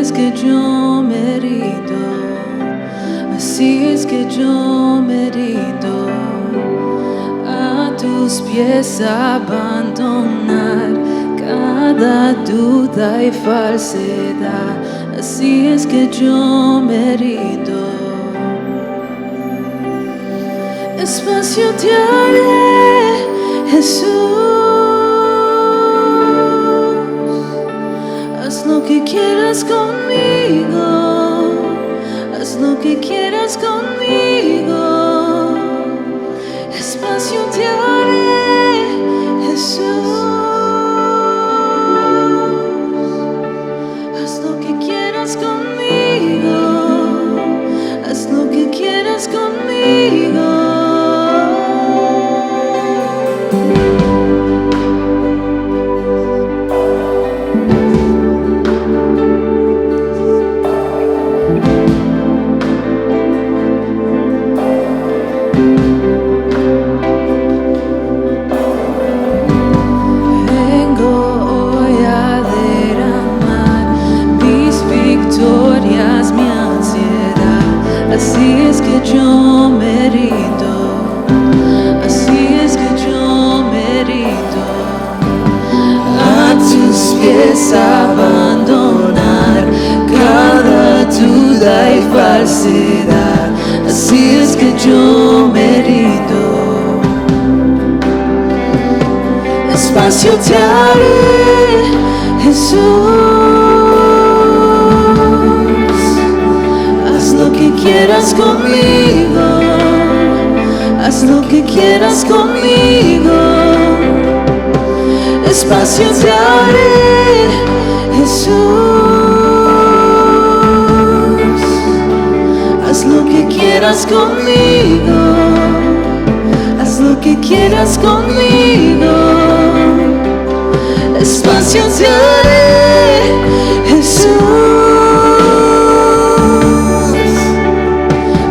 es que yo merito, así es que yo merito a tus pies abandonar cada duda y falsedad. Así es que yo merito. Espacio te haré, Jesús. Haz lo que quieras conmigo, haz lo que quieras conmigo. Espacio te haré, Jesús. Haz lo que quieras conmigo, haz lo que quieras conmigo. Así es que yo merito, así es que yo merito a tus pies abandonar cada duda y falsedad. Así es que yo merito. Espacio te haré, Jesús. Haz lo que quieras conmigo, haz lo que quieras conmigo. Espacio te haré, Jesús. Haz lo que quieras conmigo, haz lo que quieras conmigo. Espacio te haré, Jesús.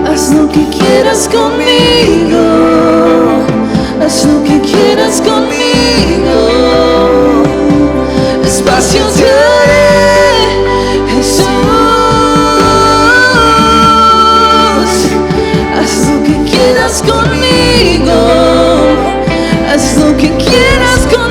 Haz lo que quieras conmigo, haz lo que quieras conmigo. Espacio te haré, Jesús. Haz lo que quieras conmigo, haz lo que quieras conmigo.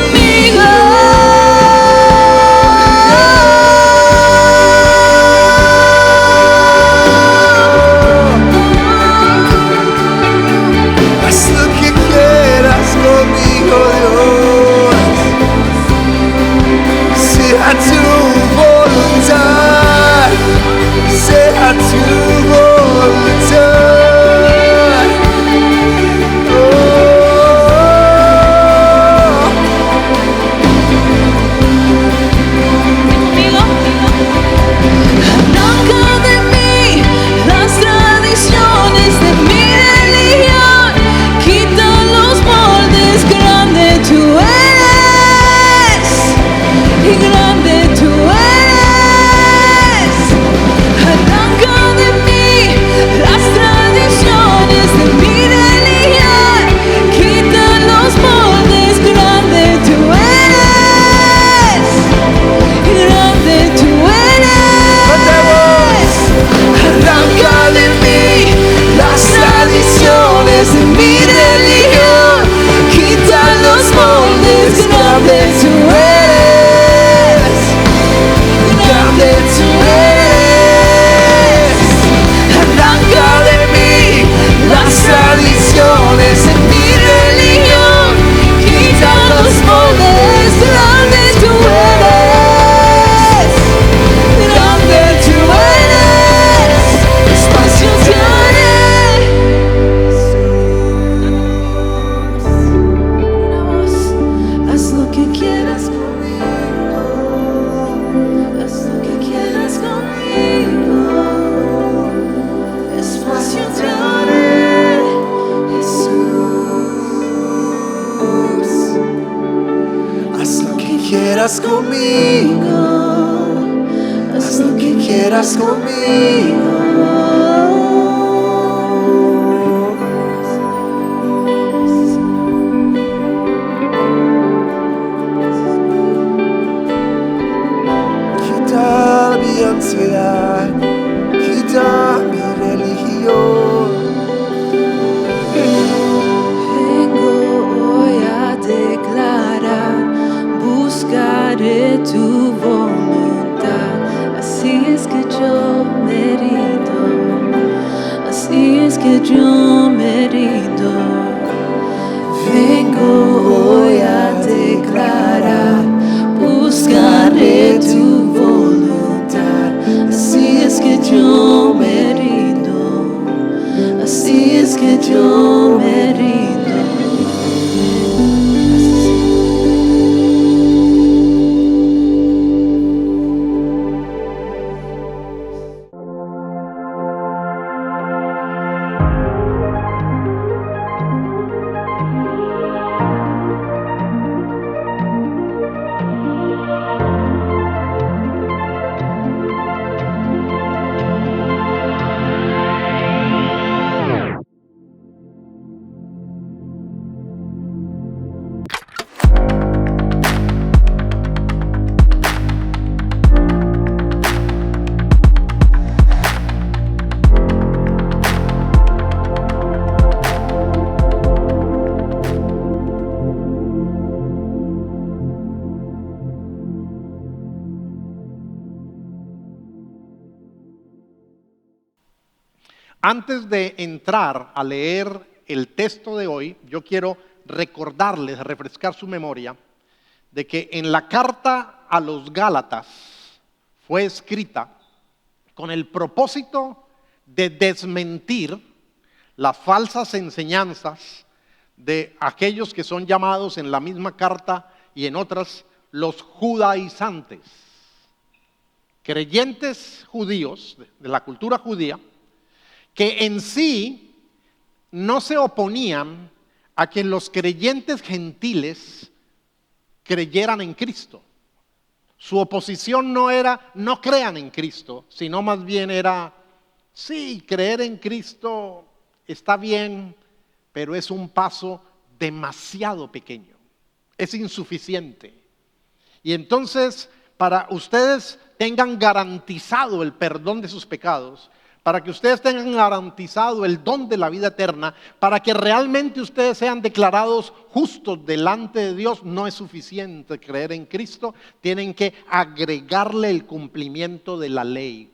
quieras conmigo, haz lo que quieras conmigo. Quita mi ansiedad, quita mi religión. Vengo hoy a declarar, buscaré tu voluntad. Así es que yo medito, así es que yo medito. Vengo hoy a declarar, buscaré tu voluntad. Así es que yo medito, así es que yo medito. Antes de entrar a leer el texto de hoy, yo quiero recordarles, refrescar su memoria, de que en la carta a los Gálatas fue escrita con el propósito de desmentir las falsas enseñanzas de aquellos que son llamados en la misma carta y en otras los judaizantes, creyentes judíos de la cultura judía, que en sí no se oponían a que los creyentes gentiles creyeran en Cristo. Su oposición no era no crean en Cristo, sino más bien era, sí, creer en Cristo está bien, pero es un paso demasiado pequeño, es insuficiente. Y entonces, para ustedes tengan garantizado el perdón de sus pecados, para que ustedes tengan garantizado el don de la vida eterna, para que realmente ustedes sean declarados justos delante de Dios, no es suficiente creer en Cristo, tienen que agregarle el cumplimiento de la ley,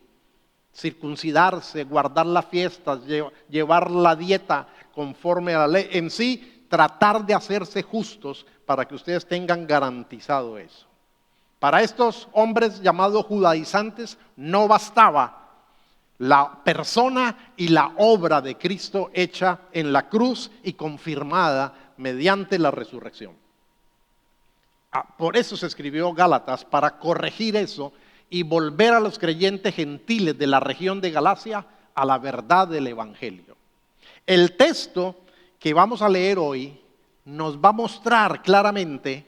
circuncidarse, guardar las fiestas, llevar la dieta conforme a la ley, en sí tratar de hacerse justos para que ustedes tengan garantizado eso. Para estos hombres llamados judaizantes no bastaba la persona y la obra de Cristo hecha en la cruz y confirmada mediante la resurrección. Por eso se escribió Gálatas, para corregir eso y volver a los creyentes gentiles de la región de Galacia a la verdad del Evangelio. El texto que vamos a leer hoy nos va a mostrar claramente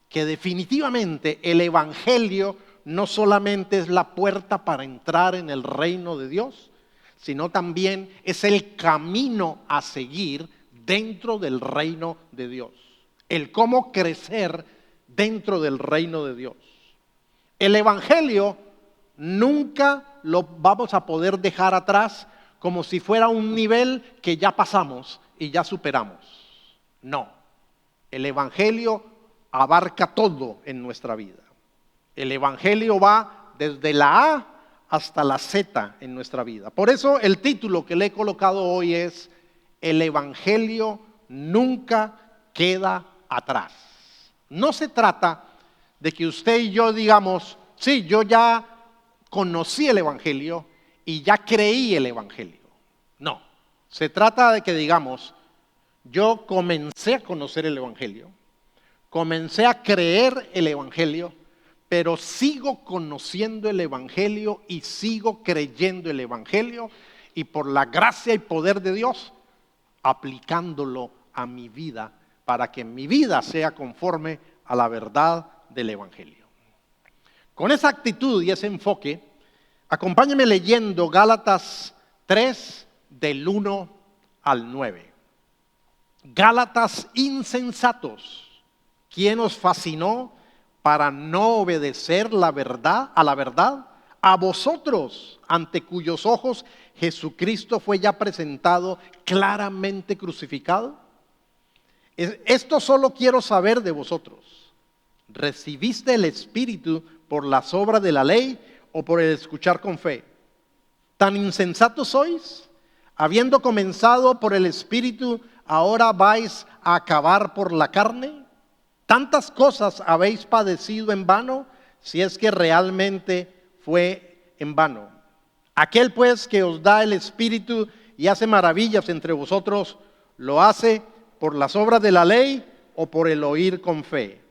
que definitivamente el Evangelio no solamente es la puerta para entrar en el reino de Dios, sino también es el camino a seguir dentro del reino de Dios. El cómo crecer dentro del reino de Dios. El Evangelio nunca lo vamos a poder dejar atrás como si fuera un nivel que ya pasamos y ya superamos. No, el Evangelio abarca todo en nuestra vida. El Evangelio va desde la A hasta la Z en nuestra vida. Por eso el título que le he colocado hoy es: el Evangelio nunca queda atrás. No se trata de que usted y yo digamos, sí, yo ya conocí el Evangelio y ya creí el Evangelio. No, se trata de que digamos, yo comencé a conocer el Evangelio, comencé a creer el Evangelio, pero sigo conociendo el Evangelio y sigo creyendo el Evangelio, y por la gracia y poder de Dios, aplicándolo a mi vida para que mi vida sea conforme a la verdad del Evangelio. Con esa actitud y ese enfoque, acompáñenme leyendo Gálatas 3 del 1 al 9. Gálatas insensatos, ¿quién os fascinó para no obedecer la verdad, a vosotros, ante cuyos ojos Jesucristo fue ya presentado claramente crucificado. Esto solo quiero saber de vosotros. ¿Recibiste el Espíritu por las obras de la ley o por el escuchar con fe? ¿Tan insensatos sois? Habiendo comenzado por el Espíritu, ¿ahora vais a acabar por la carne? ¿Tantas cosas habéis padecido en vano, si es que realmente fue en vano? Aquel pues que os da el Espíritu y hace maravillas entre vosotros, ¿lo hace por las obras de la ley o por el oír con fe?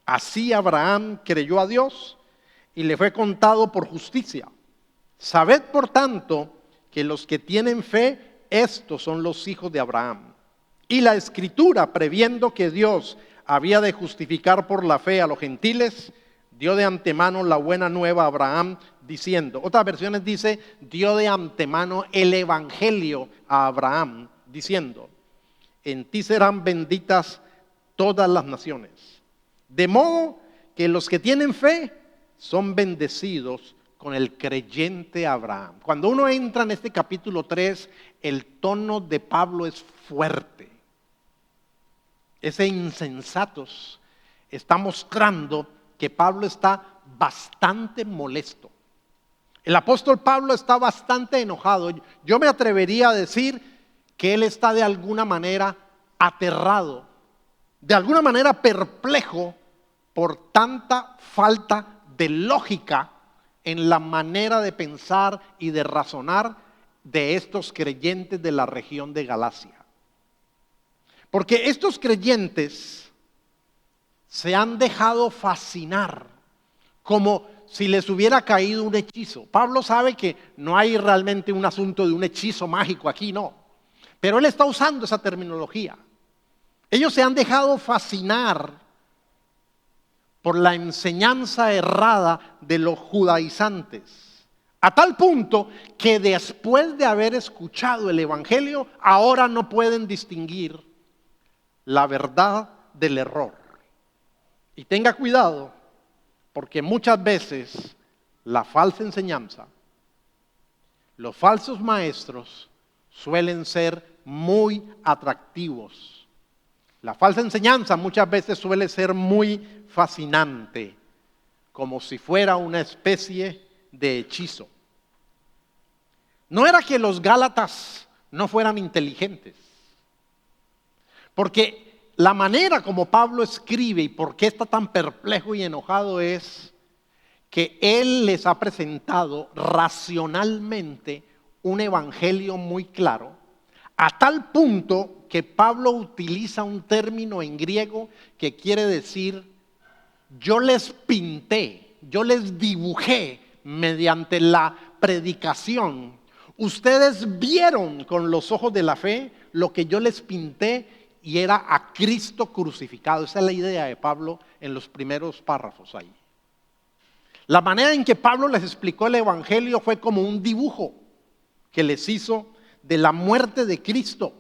Así Abraham creyó a Dios y le fue contado por justicia. Sabed por tanto que los que tienen fe, estos son los hijos de Abraham. Y la Escritura, previendo que Dios había de justificar por la fe a los gentiles, dio de antemano la buena nueva a Abraham, diciendo, otras versiones dice, dio de antemano el evangelio a Abraham, diciendo, en ti serán benditas todas las naciones. De modo que los que tienen fe son bendecidos con el creyente Abraham. Cuando uno entra en este capítulo 3, el tono de Pablo es fuerte. Ese insensatos está mostrando que Pablo está bastante molesto. El apóstol Pablo está bastante enojado. Yo me atrevería a decir que él está de alguna manera aterrado, de alguna manera perplejo por tanta falta de lógica en la manera de pensar y de razonar de estos creyentes de la región de Galacia. Porque estos creyentes se han dejado fascinar como si les hubiera caído un hechizo. Pablo sabe que no hay realmente un asunto de un hechizo mágico aquí, no. Pero él está usando esa terminología. Ellos se han dejado fascinar por la enseñanza errada de los judaizantes, a tal punto que después de haber escuchado el evangelio, ahora no pueden distinguir la verdad del error. Y tenga cuidado, porque muchas veces la falsa enseñanza, los falsos maestros suelen ser muy atractivos. La falsa enseñanza muchas veces suele ser muy fascinante, como si fuera una especie de hechizo. No era que los gálatas no fueran inteligentes, porque la manera como Pablo escribe y por qué está tan perplejo y enojado es que él les ha presentado racionalmente un evangelio muy claro, a tal punto que Pablo utiliza un término en griego que quiere decir, yo les pinté, yo les dibujé mediante la predicación. Ustedes vieron con los ojos de la fe lo que yo les pinté y era a Cristo crucificado. Esa es la idea de Pablo en los primeros párrafos ahí. La manera en que Pablo les explicó el evangelio fue como un dibujo que les hizo de la muerte de Cristo.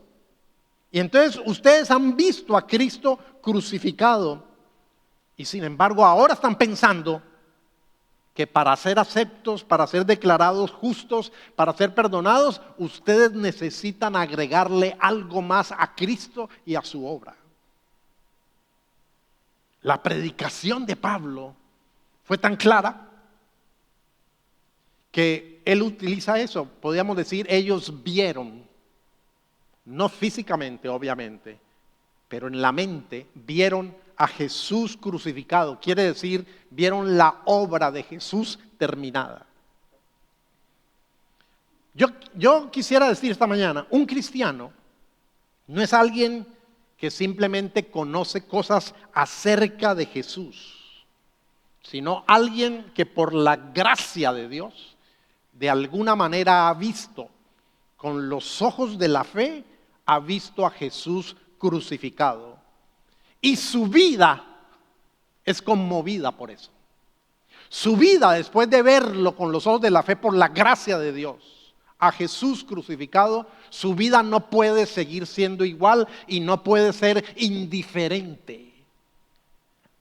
Y entonces ustedes han visto a Cristo crucificado y sin embargo ahora están pensando que para ser aceptos, para ser declarados justos, para ser perdonados, ustedes necesitan agregarle algo más a Cristo y a su obra. La predicación de Pablo fue tan clara que él utiliza eso. Podríamos decir, ellos vieron, no físicamente obviamente, pero en la mente vieron a Jesús crucificado. Quiere decir, vieron la obra de Jesús terminada. Yo quisiera decir esta mañana, un cristiano no es alguien que simplemente conoce cosas acerca de Jesús, sino alguien que por la gracia de Dios, de alguna manera ha visto, con los ojos de la fe, ha visto a Jesús crucificado. Y su vida es conmovida por eso. Su vida, después de verlo con los ojos de la fe, por la gracia de Dios, a Jesús crucificado, su vida no puede seguir siendo igual y no puede ser indiferente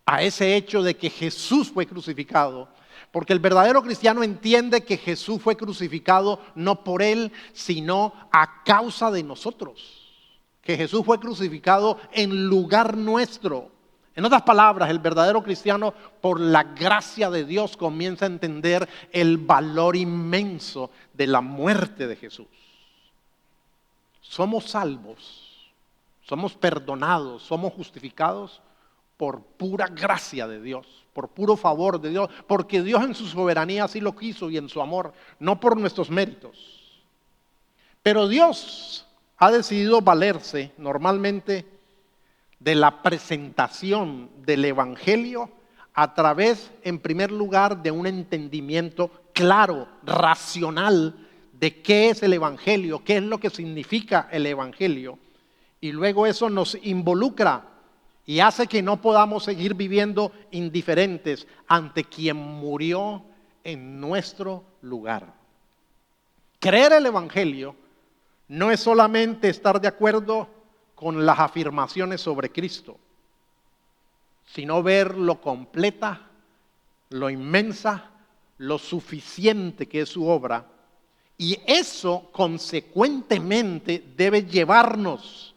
a ese hecho de que Jesús fue crucificado, Porque el verdadero cristiano entiende que Jesús fue crucificado no por él, sino a causa de nosotros. Que Jesús fue crucificado en lugar nuestro. En otras palabras, el verdadero cristiano, por la gracia de Dios, comienza a entender el valor inmenso de la muerte de Jesús. Somos salvos, somos perdonados, somos justificados por pura gracia de Dios, por puro favor de Dios, porque Dios en su soberanía así lo quiso y en su amor, no por nuestros méritos. Pero Dios ha decidido valerse normalmente de la presentación del Evangelio a través, en primer lugar, de un entendimiento claro, racional, de qué es el Evangelio, qué es lo que significa el Evangelio. Y luego eso nos involucra y hace que no podamos seguir viviendo indiferentes ante quien murió en nuestro lugar. Creer el Evangelio no es solamente estar de acuerdo con las afirmaciones sobre Cristo, sino ver lo completa, lo inmensa, lo suficiente que es su obra. Y eso consecuentemente debe llevarnos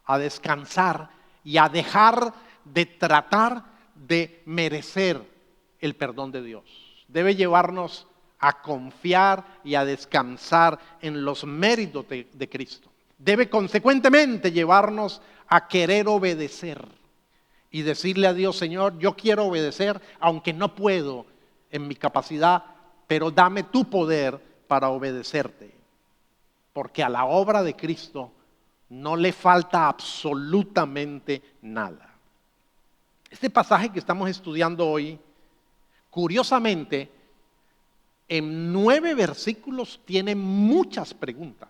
a descansar y a dejar de tratar de merecer el perdón de Dios. Debe llevarnos a confiar y a descansar en los méritos de Cristo. Debe consecuentemente llevarnos a querer obedecer y decirle a Dios: Señor, yo quiero obedecer, aunque no puedo en mi capacidad, pero dame tu poder para obedecerte. Porque a la obra de Cristo no le falta absolutamente nada. Este pasaje que estamos estudiando hoy, curiosamente, en 9 versículos tiene muchas preguntas.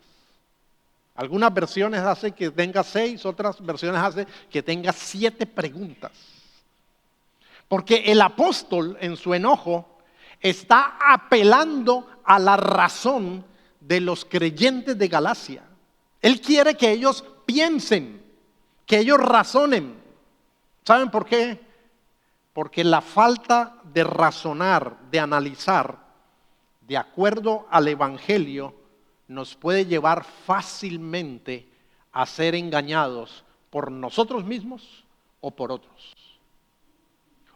Algunas versiones hacen que tenga 6, otras versiones hacen que tenga 7 preguntas. Porque el apóstol, en su enojo, está apelando a la razón de los creyentes de Galacia. Él quiere que ellos piensen, que ellos razonen. ¿Saben por qué? Porque la falta de razonar, de analizar, de acuerdo al Evangelio, nos puede llevar fácilmente a ser engañados por nosotros mismos o por otros.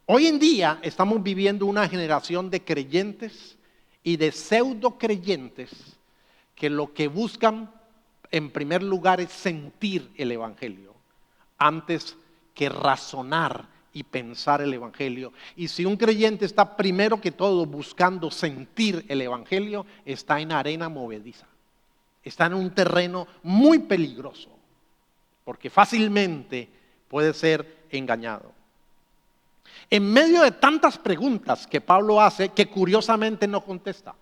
Hoy en día estamos viviendo una generación de creyentes y de pseudo creyentes que lo que buscan en primer lugar es sentir el Evangelio antes que razonar y pensar el Evangelio. Y si un creyente está primero que todo buscando sentir el Evangelio, está en arena movediza. Está en un terreno muy peligroso, porque fácilmente puede ser engañado. En medio de tantas preguntas que Pablo hace, que curiosamente no contesta.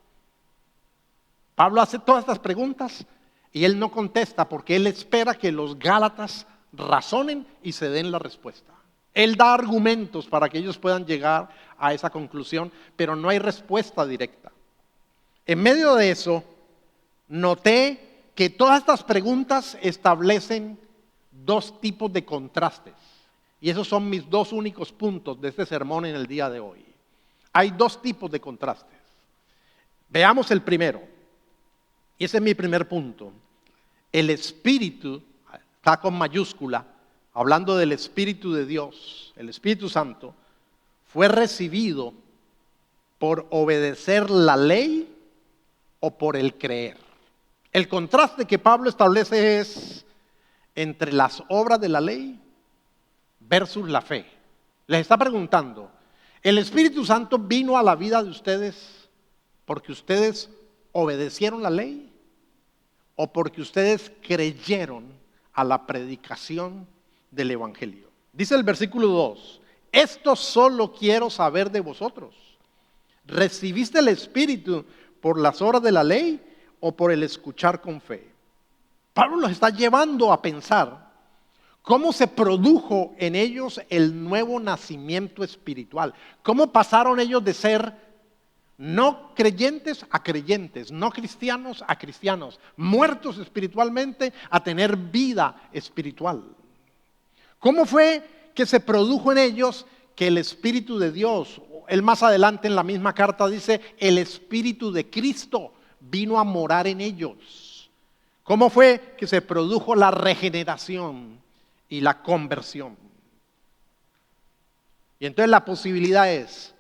Pablo hace todas estas preguntas y él no contesta porque él espera que los gálatas razonen y se den la respuesta. Él da argumentos para que ellos puedan llegar a esa conclusión, pero no hay respuesta directa. En medio de eso, noté que todas estas preguntas establecen 2 tipos de contrastes. Y esos son mis 2 únicos puntos de este sermón en el día de hoy. Hay 2 tipos de contrastes. Veamos el primero. Y ese es mi primer punto. El Espíritu, está con mayúscula, hablando del Espíritu de Dios, el Espíritu Santo, fue recibido por obedecer la ley o por el creer. El contraste que Pablo establece es entre las obras de la ley versus la fe. Les está preguntando, ¿el Espíritu Santo vino a la vida de ustedes porque ustedes obedecieron la ley o porque ustedes creyeron a la predicación del Evangelio? Dice el versículo 2, esto solo quiero saber de vosotros. ¿Recibiste el Espíritu por las obras de la ley o por el escuchar con fe? Pablo los está llevando a pensar cómo se produjo en ellos el nuevo nacimiento espiritual. Cómo pasaron ellos de ser no creyentes a creyentes, no cristianos a cristianos, muertos espiritualmente a tener vida espiritual. ¿Cómo fue que se produjo en ellos que el Espíritu de Dios, Él más adelante en la misma carta dice, el Espíritu de Cristo vino a morar en ellos. ¿Cómo fue que se produjo la regeneración y la conversión? Y entonces la posibilidad es,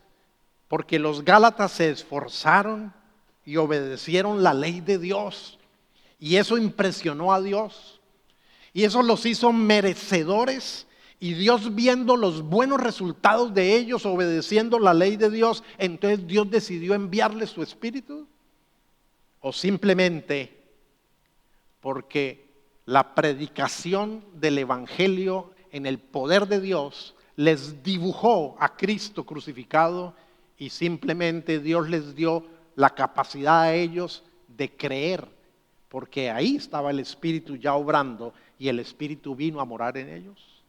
porque los Gálatas se esforzaron y obedecieron la ley de Dios, y eso impresionó a Dios, y eso los hizo merecedores, y Dios viendo los buenos resultados de ellos obedeciendo la ley de Dios, entonces Dios decidió enviarles su Espíritu, o simplemente porque la predicación del Evangelio en el poder de Dios les dibujó a Cristo crucificado y simplemente Dios les dio la capacidad a ellos de creer, porque ahí estaba el Espíritu ya obrando y el Espíritu vino a morar en ellos.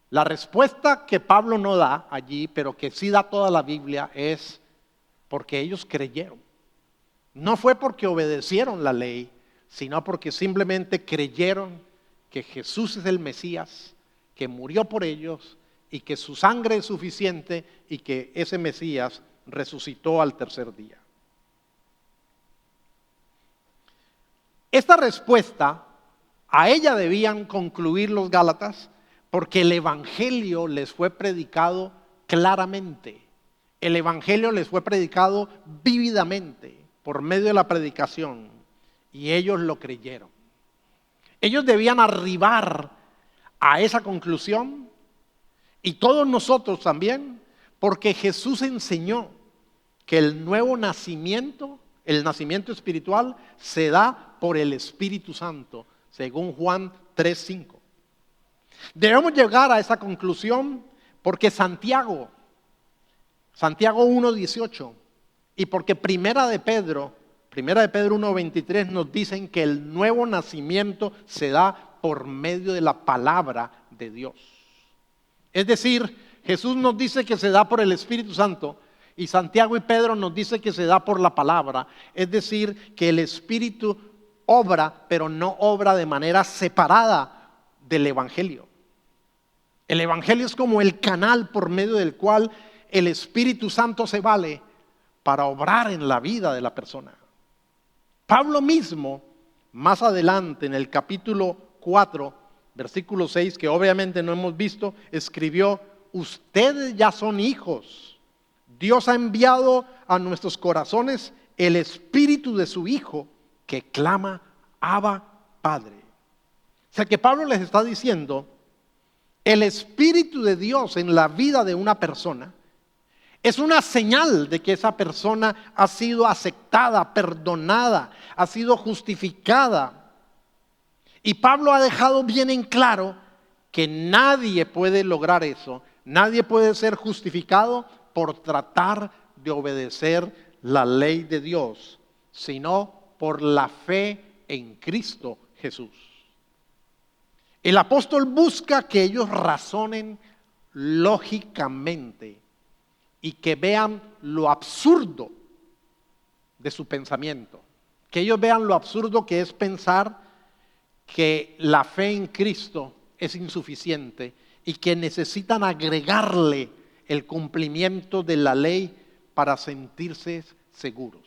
La respuesta que Pablo no da allí, pero que sí da toda la Biblia, es porque ellos creyeron. No fue porque obedecieron la ley, sino porque simplemente creyeron que Jesús es el Mesías, que murió por ellos y que su sangre es suficiente y que ese Mesías resucitó al tercer día. Esta respuesta, a ella debían concluir los Gálatas porque el Evangelio les fue predicado claramente. El Evangelio les fue predicado vívidamente por medio de la predicación y ellos lo creyeron. Ellos debían arribar a esa conclusión y todos nosotros también, porque Jesús enseñó que el nuevo nacimiento, el nacimiento espiritual, se da por el Espíritu Santo, según Juan 3:5. Debemos llegar a esa conclusión porque Santiago 1:18 y porque Primera de Pedro 1:23 nos dicen que el nuevo nacimiento se da por medio de la palabra de Dios. Es decir, Jesús nos dice que se da por el Espíritu Santo y Santiago y Pedro nos dice que se da por la palabra. Es decir, que el Espíritu obra, pero no obra de manera separada del Evangelio. El Evangelio es como el canal por medio del cual el Espíritu Santo se vale para obrar en la vida de la persona. Pablo mismo, más adelante en el capítulo 4, versículo 6, que obviamente no hemos visto, escribió, ustedes ya son hijos. Dios ha enviado a nuestros corazones el Espíritu de su Hijo que clama, Abba, Padre. O sea que Pablo les está diciendo, el Espíritu de Dios en la vida de una persona es una señal de que esa persona ha sido aceptada, perdonada, ha sido justificada. Y Pablo ha dejado bien en claro que nadie puede lograr eso, nadie puede ser justificado por tratar de obedecer la ley de Dios, sino por la fe en Cristo Jesús. El apóstol busca que ellos razonen lógicamente y que vean lo absurdo de su pensamiento, que ellos vean lo absurdo que es pensar que la fe en Cristo es insuficiente y que necesitan agregarle el cumplimiento de la ley para sentirse seguros.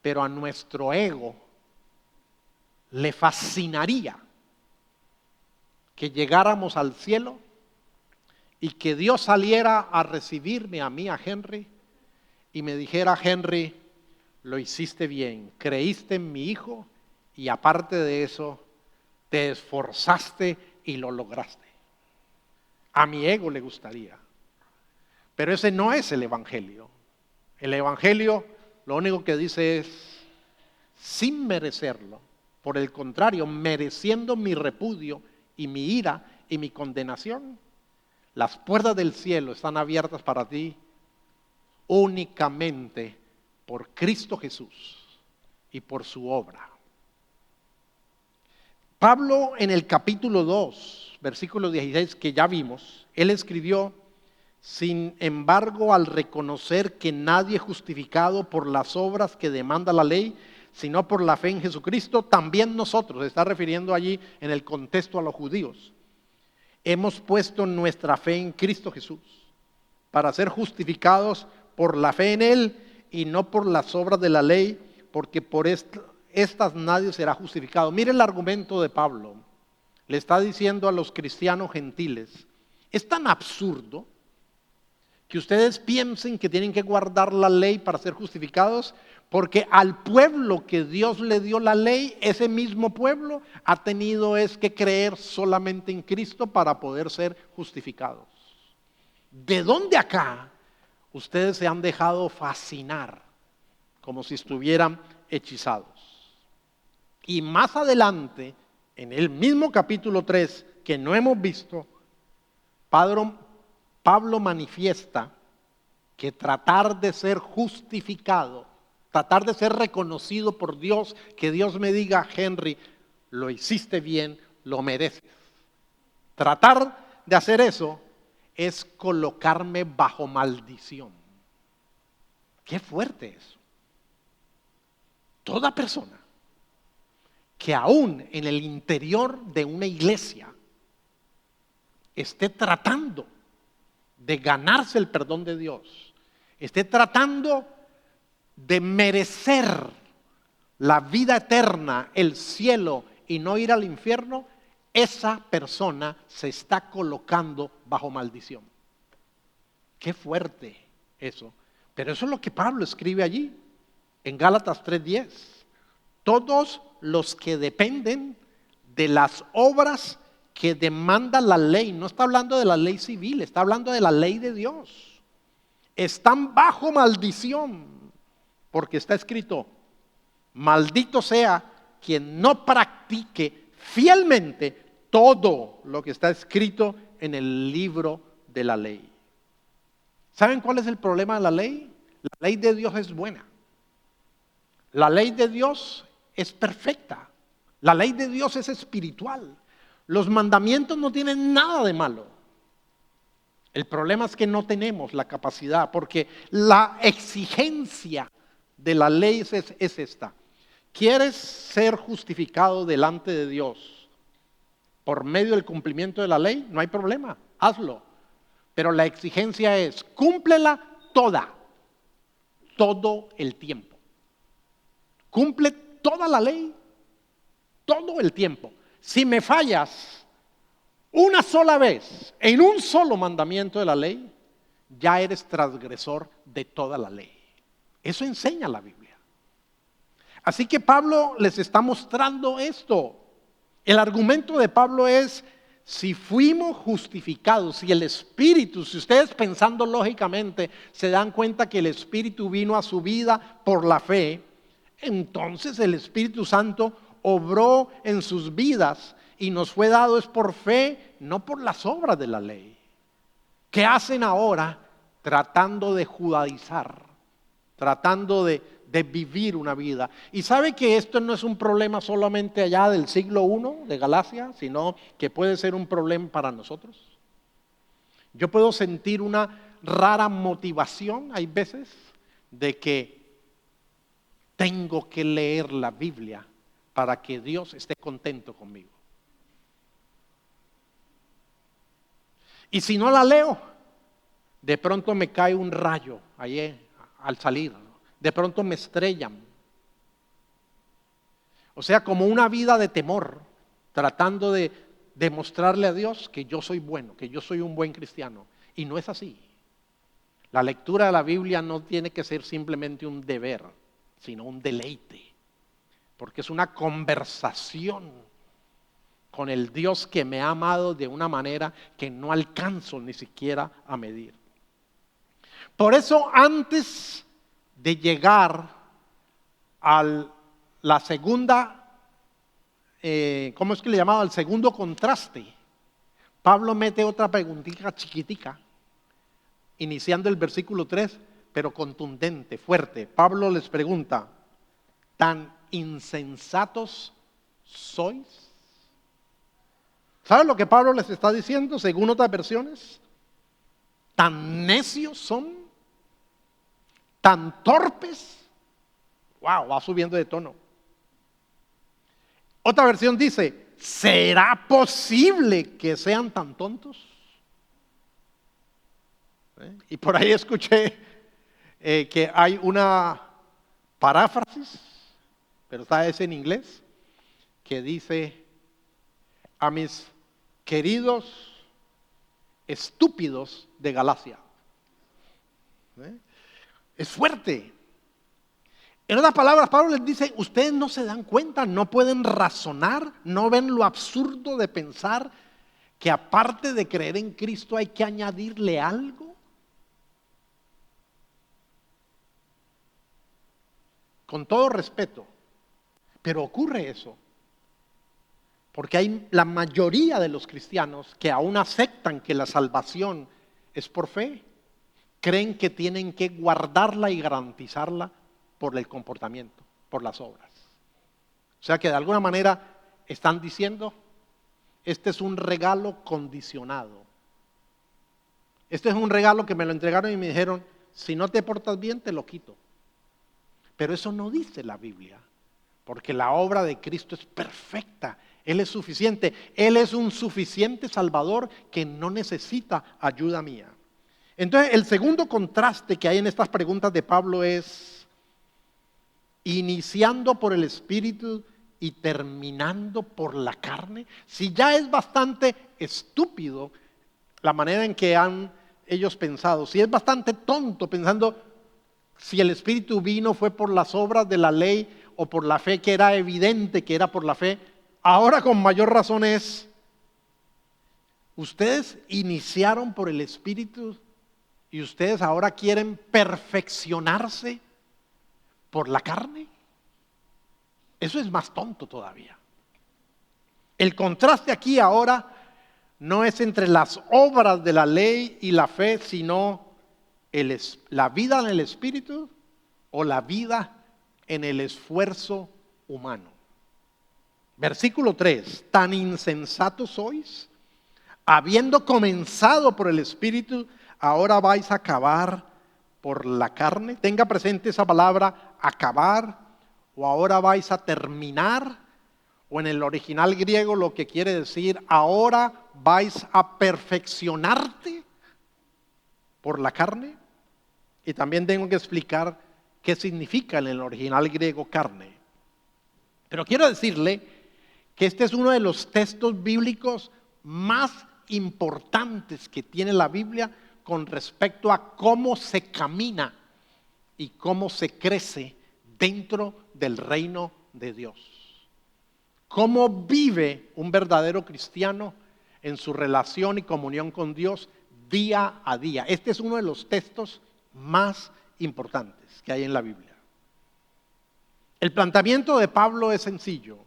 Pero a nuestro ego le fascinaría que llegáramos al cielo y que Dios saliera a recibirme a mí, a Henry, y me dijera, Henry, lo hiciste bien, creíste en mi hijo y aparte de eso, te esforzaste y lo lograste. A mi ego le gustaría. Pero ese no es el Evangelio. El Evangelio lo único que dice es, sin merecerlo, por el contrario, mereciendo mi repudio y mi ira y mi condenación, las puertas del cielo están abiertas para ti únicamente por Cristo Jesús y por su obra. Pablo en el capítulo 2, versículo 16 que ya vimos, él escribió, sin embargo, al reconocer que nadie es justificado por las obras que demanda la ley, sino por la fe en Jesucristo, también nosotros, se está refiriendo allí en el contexto a los judíos, hemos puesto nuestra fe en Cristo Jesús. para ser justificados por la fe en Él y no por las obras de la ley, porque por estas nadie será justificado. Mire el argumento de Pablo. Le está diciendo a los cristianos gentiles, es tan absurdo que ustedes piensen que tienen que guardar la ley para ser justificados, porque al pueblo que Dios le dio la ley, ese mismo pueblo ha tenido es que creer solamente en Cristo para poder ser justificados. ¿De dónde acá ustedes se han dejado fascinar como si estuvieran hechizados? Y más adelante, en el mismo capítulo 3 que no hemos visto, Pablo manifiesta que tratar de ser justificado, tratar de ser reconocido por Dios, que Dios me diga, Henry, lo hiciste bien, lo mereces. Tratar de hacer eso es colocarme bajo maldición. Qué fuerte eso. Toda persona que aún en el interior de una iglesia esté tratando de ganarse el perdón de Dios, esté tratando de merecer la vida eterna, el cielo y no ir al infierno, esa persona se está colocando bajo maldición. Qué fuerte eso. Pero eso es lo que Pablo escribe allí, en Gálatas 3:10. Todos los que dependen de las obras que demanda la ley, no está hablando de la ley civil, está hablando de la ley de Dios, están bajo maldición, porque está escrito, maldito sea quien no practique fielmente todo lo que está escrito en el libro de la ley. ¿Saben cuál es el problema de la ley? La ley de Dios es buena. La ley de Dios es perfecta. La ley de Dios es espiritual. Los mandamientos no tienen nada de malo. El problema es que no tenemos la capacidad, porque la exigencia de la ley es esta. ¿Quieres ser justificado delante de Dios por medio del cumplimiento de la ley? No hay problema, hazlo. Pero la exigencia es, cúmplela toda, todo el tiempo. Cumple toda la ley, todo el tiempo. Si me fallas una sola vez en un solo mandamiento de la ley, ya eres transgresor de toda la ley. Eso enseña la Biblia. Así que Pablo les está mostrando esto. El argumento de Pablo es, si fuimos justificados, si el Espíritu, si ustedes pensando lógicamente se dan cuenta que el Espíritu vino a su vida por la fe, entonces el Espíritu Santo obró en sus vidas y nos fue dado es por fe, no por las obras de la ley. ¿Qué hacen ahora? Tratando de judaizar, tratando de vivir una vida. Y sabe que esto no es un problema solamente allá del siglo I de Galacia, sino que puede ser un problema para nosotros. Yo puedo sentir una rara motivación, hay veces, de que tengo que leer la Biblia para que Dios esté contento conmigo. Y si no la leo, de pronto me cae un rayo allí al salir. De pronto me estrellan. O sea, como una vida de temor, tratando de demostrarle a Dios que yo soy bueno, que yo soy un buen cristiano. Y no es así. La lectura de la Biblia no tiene que ser simplemente un deber, sino un deleite. Porque es una conversación con el Dios que me ha amado de una manera que no alcanzo ni siquiera a medir. Por eso, antes de llegar a la segunda, ¿cómo es que le llamaba? Al segundo contraste, Pablo mete otra preguntita chiquitica, iniciando el versículo 3, pero contundente, fuerte. Pablo les pregunta, ¿tan insensatos sois? ¿Saben lo que Pablo les está diciendo según otras versiones? ¿Tan necios son? ¿Tan torpes? Wow, va subiendo de tono. Otra versión dice, ¿será posible que sean tan tontos? Y por ahí escuché que hay una paráfrasis, pero está ese en inglés, que dice: a mis queridos estúpidos de Galacia. Es fuerte. En otras palabras, Pablo les dice: ustedes no se dan cuenta, no pueden razonar, no ven lo absurdo de pensar que aparte de creer en Cristo hay que añadirle algo. Con todo respeto, pero ocurre eso. Porque hay la mayoría de los cristianos que aún aceptan que la salvación es por fe, creen que tienen que guardarla y garantizarla por el comportamiento, por las obras. O sea que de alguna manera están diciendo: este es un regalo condicionado. Este es un regalo que me lo entregaron y me dijeron: si no te portas bien, te lo quito. Pero eso no dice la Biblia, porque la obra de Cristo es perfecta. Él es suficiente. Él es un suficiente Salvador que no necesita ayuda mía. Entonces, el segundo contraste que hay en estas preguntas de Pablo es: iniciando por el Espíritu y terminando por la carne. Si ya es bastante estúpido la manera en que han ellos pensado, si es bastante tonto pensando si el Espíritu vino fue por las obras de la ley o por la fe, que era evidente que era por la fe, ahora con mayor razón es: ustedes iniciaron por el Espíritu y ustedes ahora quieren perfeccionarse por la carne. Eso es más tonto todavía. El contraste aquí ahora no es entre las obras de la ley y la fe, sino la vida en el Espíritu o la vida en el esfuerzo humano. Versículo 3: tan insensatos sois, habiendo comenzado por el Espíritu, ahora vais a acabar por la carne. Tenga presente esa palabra, acabar, o ahora vais a terminar, o en el original griego lo que quiere decir: ahora vais a perfeccionarte por la carne. Y también tengo que explicar qué significa en el original griego carne. Pero quiero decirle que este es uno de los textos bíblicos más importantes que tiene la Biblia con respecto a cómo se camina y cómo se crece dentro del reino de Dios. Cómo vive un verdadero cristiano en su relación y comunión con Dios día a día. Este es uno de los textos más importantes que hay en la Biblia. El planteamiento de Pablo es sencillo.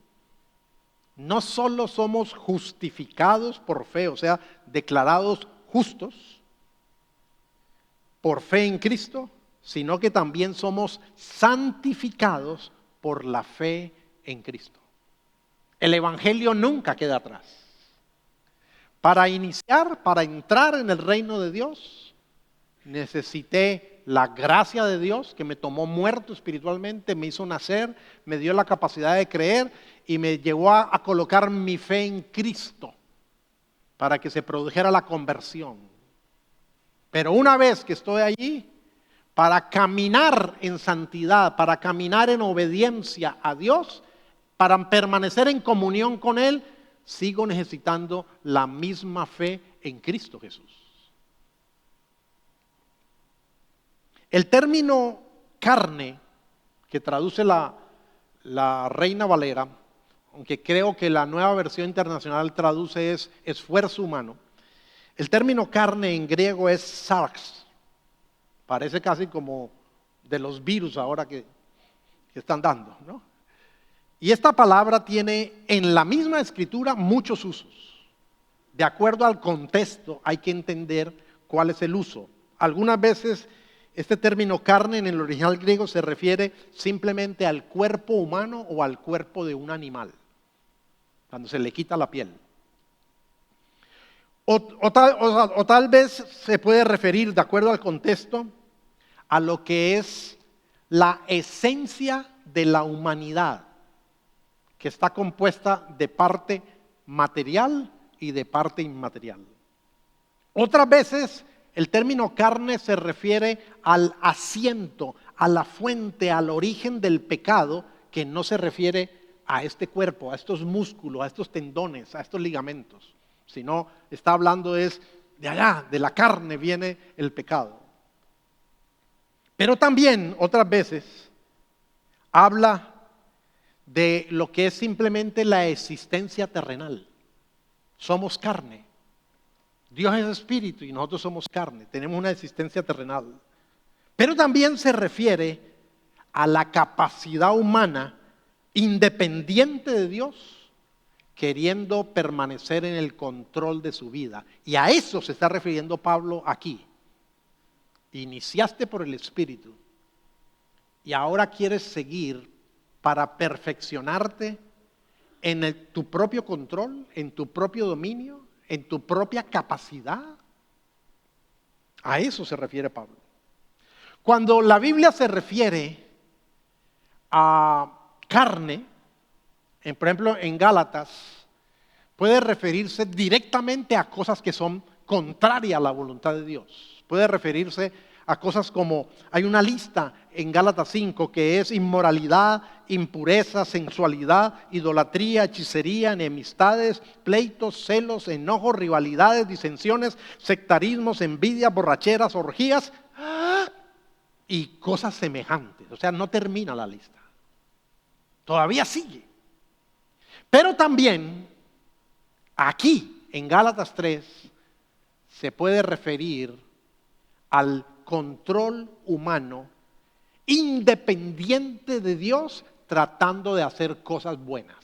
No solo somos justificados por fe, o sea, declarados justos por fe en Cristo, sino que también somos santificados por la fe en Cristo. El Evangelio nunca queda atrás. Para iniciar, para entrar en el reino de Dios, necesité la gracia de Dios, que me tomó muerto espiritualmente, me hizo nacer, me dio la capacidad de creer y me llevó a colocar mi fe en Cristo para que se produjera la conversión. Pero una vez que estoy allí, para caminar en santidad, para caminar en obediencia a Dios, para permanecer en comunión con Él, sigo necesitando la misma fe en Cristo Jesús. El término carne, que traduce la Reina Valera, aunque creo que la nueva versión internacional traduce es esfuerzo humano, el término carne en griego es sarx. Parece casi como de los virus ahora que están dando, ¿no? Y esta palabra tiene en la misma escritura muchos usos. De acuerdo al contexto hay que entender cuál es el uso. Algunas veces este término carne en el original griego se refiere simplemente al cuerpo humano o al cuerpo de un animal, cuando se le quita la piel. O tal vez se puede referir, de acuerdo al contexto, a lo que es la esencia de la humanidad, que está compuesta de parte material y de parte inmaterial. Otras veces El término carne se refiere al asiento, a la fuente, al origen del pecado, que no se refiere a este cuerpo, a estos músculos, a estos tendones, a estos ligamentos, sino está hablando es de allá, de la carne viene el pecado. Pero también otras veces habla de lo que es simplemente la existencia terrenal. Somos carne. Dios es espíritu y nosotros somos carne, tenemos una existencia terrenal. Pero también se refiere a la capacidad humana independiente de Dios, queriendo permanecer en el control de su vida. Y a eso se está refiriendo Pablo aquí. Iniciaste por el espíritu y ahora quieres seguir para perfeccionarte en tu propio control, en tu propio dominio, en tu propia capacidad. A eso se refiere Pablo. Cuando la Biblia se refiere a carne, por ejemplo en Gálatas, puede referirse directamente a cosas que son contrarias a la voluntad de Dios. Puede referirse a cosas como, hay una lista en Gálatas 5 que es inmoralidad, impureza, sensualidad, idolatría, hechicería, enemistades, pleitos, celos, enojos, rivalidades, disensiones, sectarismos, envidias, borracheras, orgías y cosas semejantes. O sea, no termina la lista. Todavía sigue. Pero también aquí en Gálatas 3 se puede referir al control humano independiente de Dios tratando de hacer cosas buenas.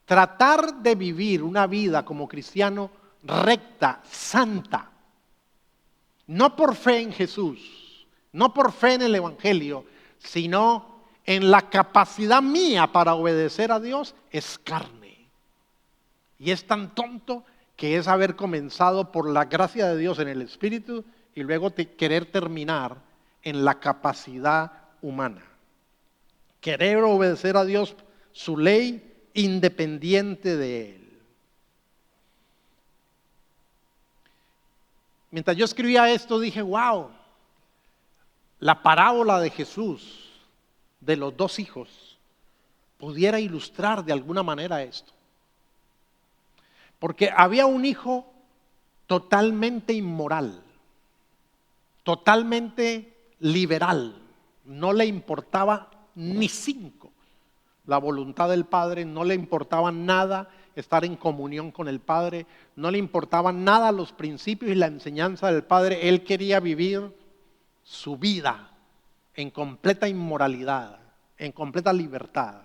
Tratar de vivir una vida como cristiano recta, santa, no por fe en Jesús, no por fe en el Evangelio, sino en la capacidad mía para obedecer a Dios, es carne. Y es tan tonto que es haber comenzado por la gracia de Dios en el Espíritu y luego querer terminar en la capacidad humana. Querer obedecer a Dios, su ley, independiente de Él. Mientras yo escribía esto dije, wow, la parábola de Jesús de los dos hijos pudiera ilustrar de alguna manera esto. Porque había un hijo totalmente inmoral, totalmente liberal, no le importaba ni cinco la voluntad del Padre, no le importaba nada estar en comunión con el Padre, no le importaban nada los principios y la enseñanza del Padre. Él quería vivir su vida en completa inmoralidad, en completa libertad,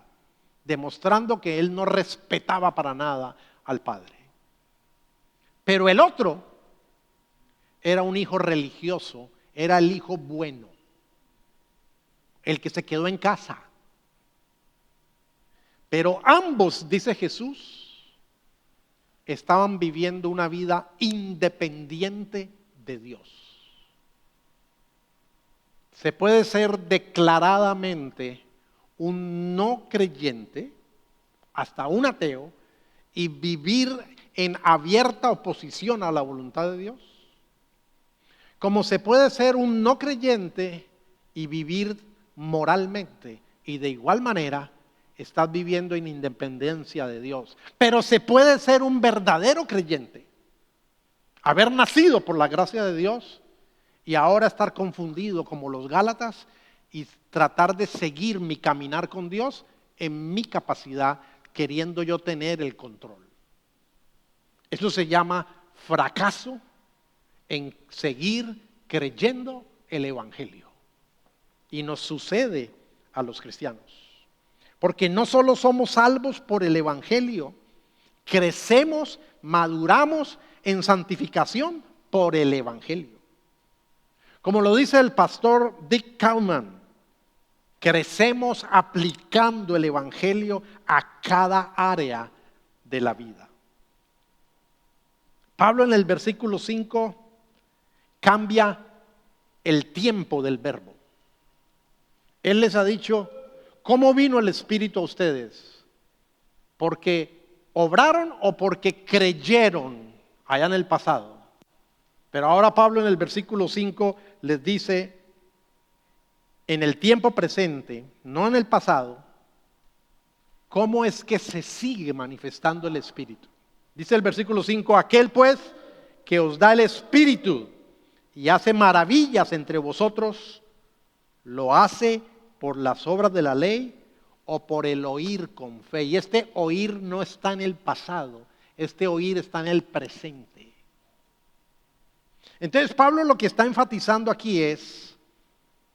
demostrando que él no respetaba para nada al Padre. Pero el otro era un hijo religioso, era el hijo bueno, el que se quedó en casa. Pero ambos, dice Jesús, estaban viviendo una vida independiente de Dios. Se puede ser declaradamente un no creyente, hasta un ateo, y vivir en abierta oposición a la voluntad de Dios. Como se puede ser un no creyente y vivir moralmente, y de igual manera estás viviendo en independencia de Dios. Pero se puede ser un verdadero creyente, haber nacido por la gracia de Dios y ahora estar confundido como los Gálatas y tratar de seguir mi caminar con Dios en mi capacidad, queriendo yo tener el control. Eso se llama fracaso en seguir creyendo el Evangelio. Y nos sucede a los cristianos. Porque no solo somos salvos por el Evangelio, crecemos, maduramos en santificación por el Evangelio. Como lo dice el pastor Dick Cowman, crecemos aplicando el Evangelio a cada área de la vida. Pablo en el versículo 5 cambia el tiempo del verbo. Él les ha dicho, ¿cómo vino el Espíritu a ustedes? ¿Porque obraron o porque creyeron allá en el pasado? Pero ahora Pablo en el versículo 5 les dice, en el tiempo presente, no en el pasado, cómo es que se sigue manifestando el Espíritu. Dice el versículo 5, aquel pues que os da el Espíritu y hace maravillas entre vosotros, ¿lo hace por las obras de la ley o por el oír con fe? Y este oír no está en el pasado, este oír está en el presente. Entonces Pablo lo que está enfatizando aquí es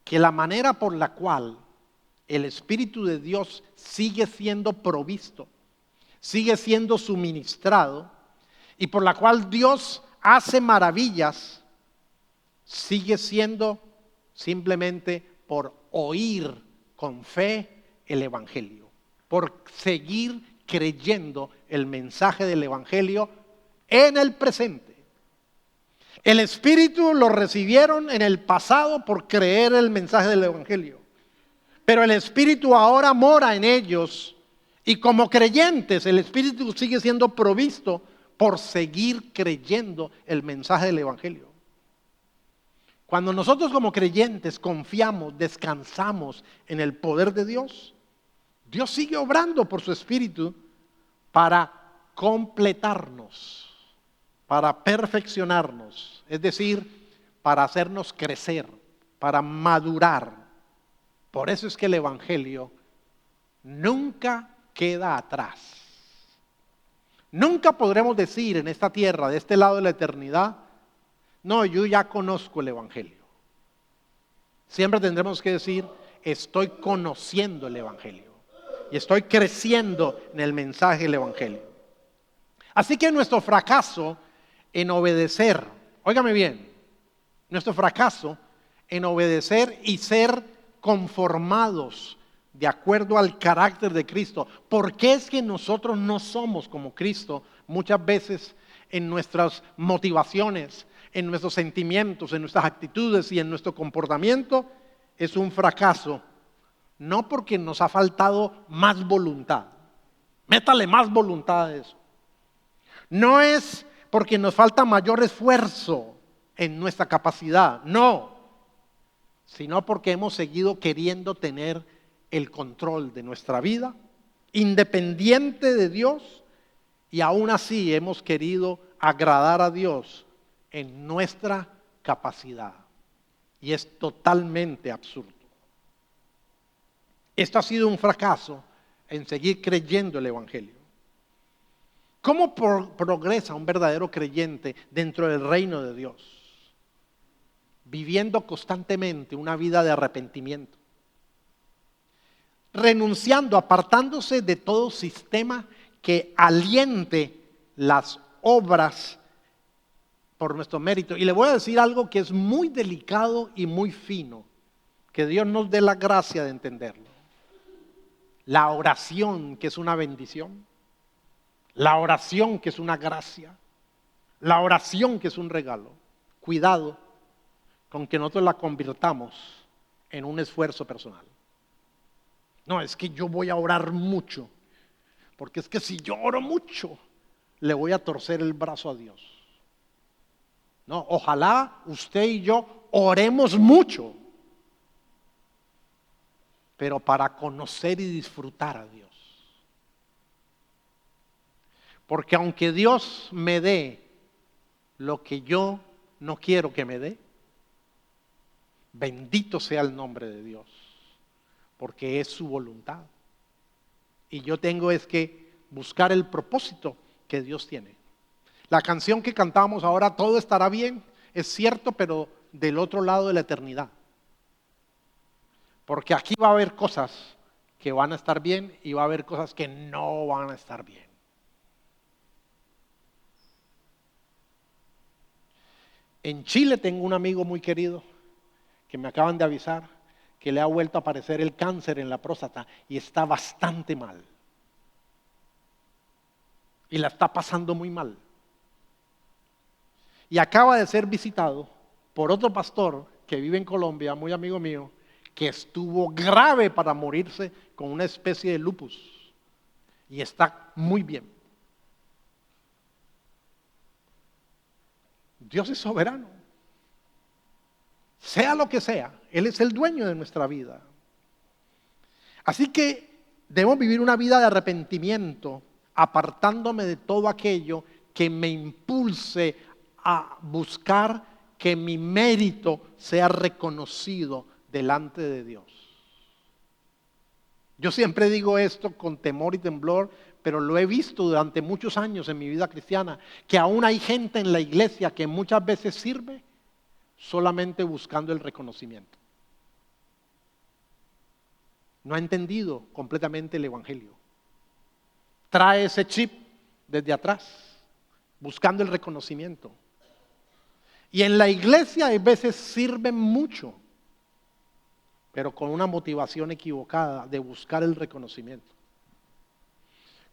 que la manera por la cual el Espíritu de Dios sigue siendo provisto, sigue siendo suministrado y por la cual Dios hace maravillas, sigue siendo simplemente por oír con fe el Evangelio, por seguir creyendo el mensaje del Evangelio en el presente. El Espíritu lo recibieron en el pasado por creer el mensaje del Evangelio, pero el Espíritu ahora mora en ellos y como creyentes el Espíritu sigue siendo provisto por seguir creyendo el mensaje del Evangelio. Cuando nosotros como creyentes confiamos, descansamos en el poder de Dios, Dios sigue obrando por su Espíritu para completarnos, para perfeccionarnos, es decir, para hacernos crecer, para madurar. Por eso es que el Evangelio nunca queda atrás. Nunca podremos decir en esta tierra, de este lado de la eternidad, no, yo ya conozco el Evangelio. Siempre tendremos que decir, estoy conociendo el Evangelio y estoy creciendo en el mensaje del Evangelio. Así que nuestro fracaso en obedecer, óigame bien, nuestro fracaso en obedecer y ser conformados de acuerdo al carácter de Cristo. ¿Por qué es que nosotros no somos como Cristo muchas veces en nuestras motivaciones, en nuestros sentimientos, en nuestras actitudes y en nuestro comportamiento? Es un fracaso, no porque nos ha faltado más voluntad. Métale más voluntad a eso. No es porque nos falta mayor esfuerzo en nuestra capacidad, no, sino porque hemos seguido queriendo tener el control de nuestra vida, independiente de Dios, y aún así hemos querido agradar a Dios en nuestra capacidad. Y es totalmente absurdo. Esto ha sido un fracaso en seguir creyendo el Evangelio. ¿Cómo progresa un verdadero creyente dentro del reino de Dios? Viviendo constantemente una vida de arrepentimiento, renunciando, apartándose de todo sistema que aliente las obras por nuestro mérito. Y le voy a decir algo que es muy delicado y muy fino, que Dios nos dé la gracia de entenderlo. La oración, que es una bendición, la oración, que es una gracia, la oración, que es un regalo. Cuidado con que nosotros la convirtamos en un esfuerzo personal. No, es que yo voy a orar mucho, porque es que si yo oro mucho, le voy a torcer el brazo a Dios. No, ojalá usted y yo oremos mucho, pero para conocer y disfrutar a Dios. Porque aunque Dios me dé lo que yo no quiero que me dé, bendito sea el nombre de Dios, porque es su voluntad. Y yo tengo es que buscar el propósito que Dios tiene. La canción que cantamos ahora, todo estará bien, es cierto, pero del otro lado de la eternidad. Porque aquí va a haber cosas que van a estar bien y va a haber cosas que no van a estar bien. En Chile tengo un amigo muy querido que me acaban de avisar que le ha vuelto a aparecer el cáncer en la próstata y está bastante mal. Y la está pasando muy mal. Y acaba de ser visitado por otro pastor que vive en Colombia, muy amigo mío, que estuvo grave para morirse con una especie de lupus. Y está muy bien. Dios es soberano. Sea lo que sea, Él es el dueño de nuestra vida. Así que debemos vivir una vida de arrepentimiento, apartándome de todo aquello que me impulse a buscar que mi mérito sea reconocido delante de Dios. Yo siempre digo esto con temor y temblor, pero lo he visto durante muchos años en mi vida cristiana, que aún hay gente en la iglesia que muchas veces sirve solamente buscando el reconocimiento. No ha entendido completamente el evangelio. Trae ese chip desde atrás, buscando el reconocimiento. Y en la iglesia a veces sirven mucho, pero con una motivación equivocada de buscar el reconocimiento.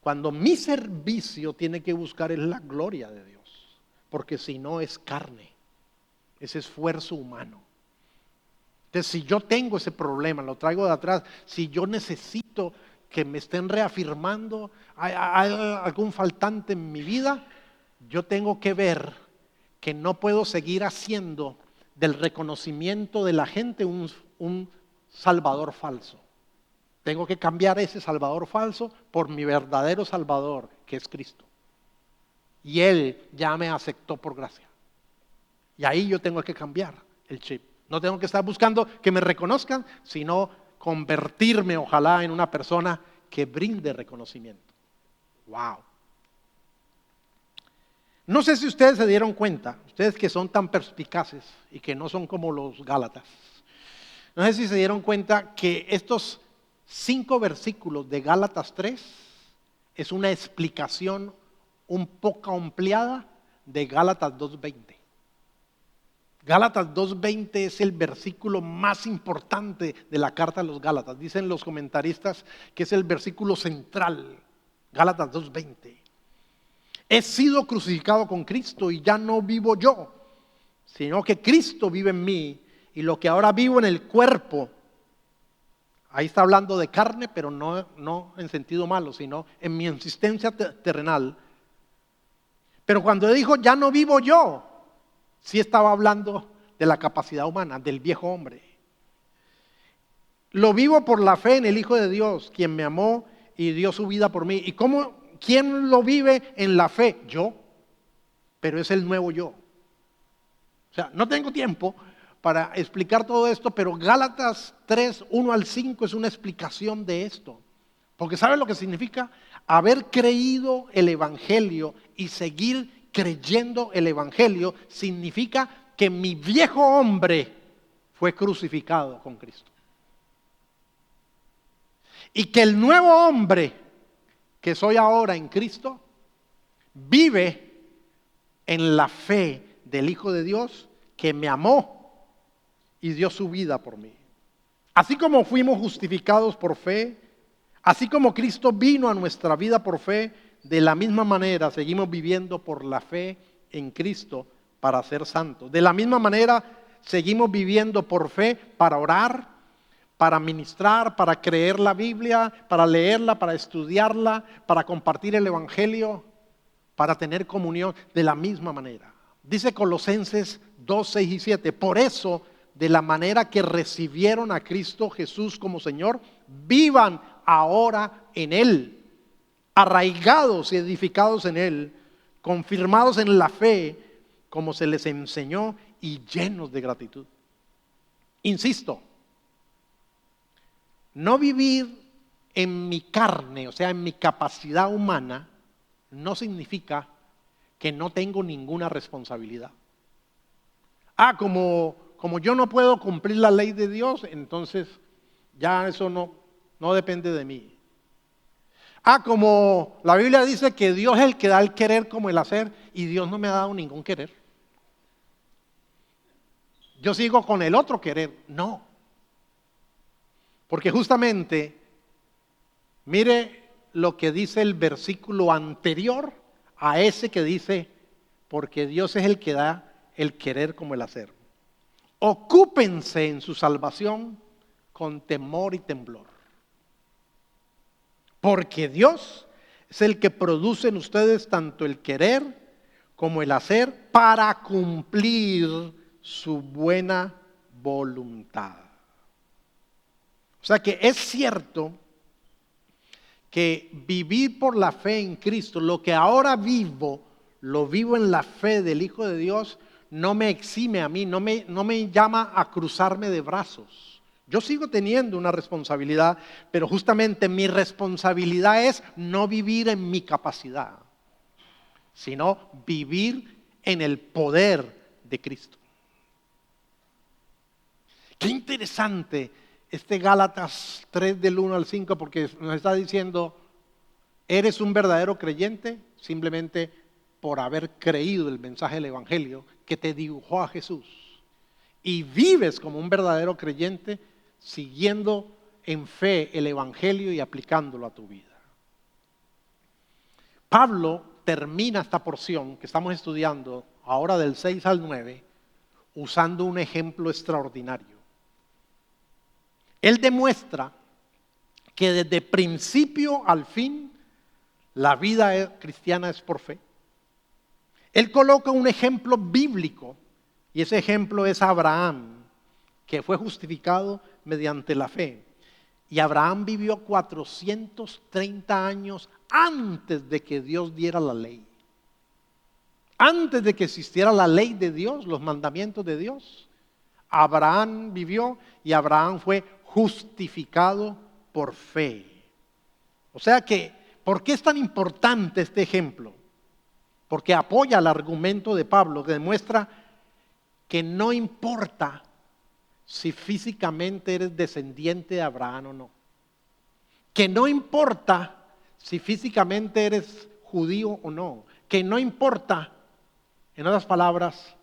Cuando mi servicio tiene que buscar es la gloria de Dios, porque si no es carne, es esfuerzo humano. Entonces, si yo tengo ese problema, lo traigo de atrás, si yo necesito que me estén reafirmando, hay algún faltante en mi vida, yo tengo que ver que no puedo seguir haciendo del reconocimiento de la gente un salvador falso. Tengo que cambiar ese salvador falso por mi verdadero salvador, que es Cristo. Y Él ya me aceptó por gracia. Y ahí yo tengo que cambiar el chip. No tengo que estar buscando que me reconozcan, sino convertirme, ojalá, en una persona que brinde reconocimiento. ¡Wow! No sé si ustedes se dieron cuenta, ustedes que son tan perspicaces y que no son como los Gálatas. No sé si se dieron cuenta que estos 5 versículos de Gálatas 3 es una explicación un poco ampliada de Gálatas 2:20. Gálatas 2:20 es el versículo más importante de la carta de los Gálatas. Dicen los comentaristas que es el versículo central. Gálatas 2:20. He sido crucificado con Cristo y ya no vivo yo, sino que Cristo vive en mí, y lo que ahora vivo en el cuerpo, ahí está hablando de carne, pero no en sentido malo, sino en mi existencia terrenal. Pero cuando dijo ya no vivo yo, sí estaba hablando de la capacidad humana, del viejo hombre. Lo vivo por la fe en el Hijo de Dios, quien me amó y dio su vida por mí. ¿Y quién lo vive en la fe? Yo, pero es el nuevo yo. O sea, no tengo tiempo para explicar todo esto, pero Gálatas 3, 1 al 5 es una explicación de esto. Porque ¿sabe lo que significa? Haber creído el Evangelio y seguir creyendo el Evangelio significa que mi viejo hombre fue crucificado con Cristo. Y que el nuevo hombre que soy ahora en Cristo vive en la fe del Hijo de Dios que me amó y dio su vida por mí. Así como fuimos justificados por fe, así como Cristo vino a nuestra vida por fe, de la misma manera seguimos viviendo por la fe en Cristo para ser santos. De la misma manera seguimos viviendo por fe para orar, para ministrar, para creer la Biblia, para leerla, para estudiarla, para compartir el Evangelio, para tener comunión de la misma manera. Dice Colosenses 2, 6 y 7, por eso, de la manera que recibieron a Cristo Jesús como Señor, vivan ahora en Él, arraigados y edificados en Él, confirmados en la fe, como se les enseñó, y llenos de gratitud. Insisto, no vivir en mi carne, o sea, en mi capacidad humana, no significa que no tengo ninguna responsabilidad. Como yo no puedo cumplir la ley de Dios, entonces ya eso no depende de mí. Como la Biblia dice que Dios es el que da el querer como el hacer, y Dios no me ha dado ningún querer. Yo sigo con el otro querer. No. Porque justamente, mire lo que dice el versículo anterior a ese que dice, porque Dios es el que da el querer como el hacer. Ocúpense en su salvación con temor y temblor. Porque Dios es el que produce en ustedes tanto el querer como el hacer para cumplir su buena voluntad. O sea que es cierto que vivir por la fe en Cristo, lo que ahora vivo, lo vivo en la fe del Hijo de Dios, no me exime a mí, no me llama a cruzarme de brazos. Yo sigo teniendo una responsabilidad, pero justamente mi responsabilidad es no vivir en mi capacidad, sino vivir en el poder de Cristo. Qué interesante este Gálatas 3 del 1 al 5, porque nos está diciendo, eres un verdadero creyente simplemente por haber creído el mensaje del Evangelio que te dibujó a Jesús. Y vives como un verdadero creyente siguiendo en fe el Evangelio y aplicándolo a tu vida. Pablo termina esta porción que estamos estudiando ahora del 6 al 9 usando un ejemplo extraordinario. Él demuestra que desde principio al fin la vida cristiana es por fe. Él coloca un ejemplo bíblico y ese ejemplo es Abraham, que fue justificado mediante la fe. Y Abraham vivió 430 años antes de que Dios diera la ley. Antes de que existiera la ley de Dios, los mandamientos de Dios, Abraham vivió y Abraham fue justificado por fe. O sea que, ¿por qué es tan importante este ejemplo? Porque apoya el argumento de Pablo que demuestra que no importa si físicamente eres descendiente de Abraham o no. Que no importa si físicamente eres judío o no. Que no importa, en otras palabras,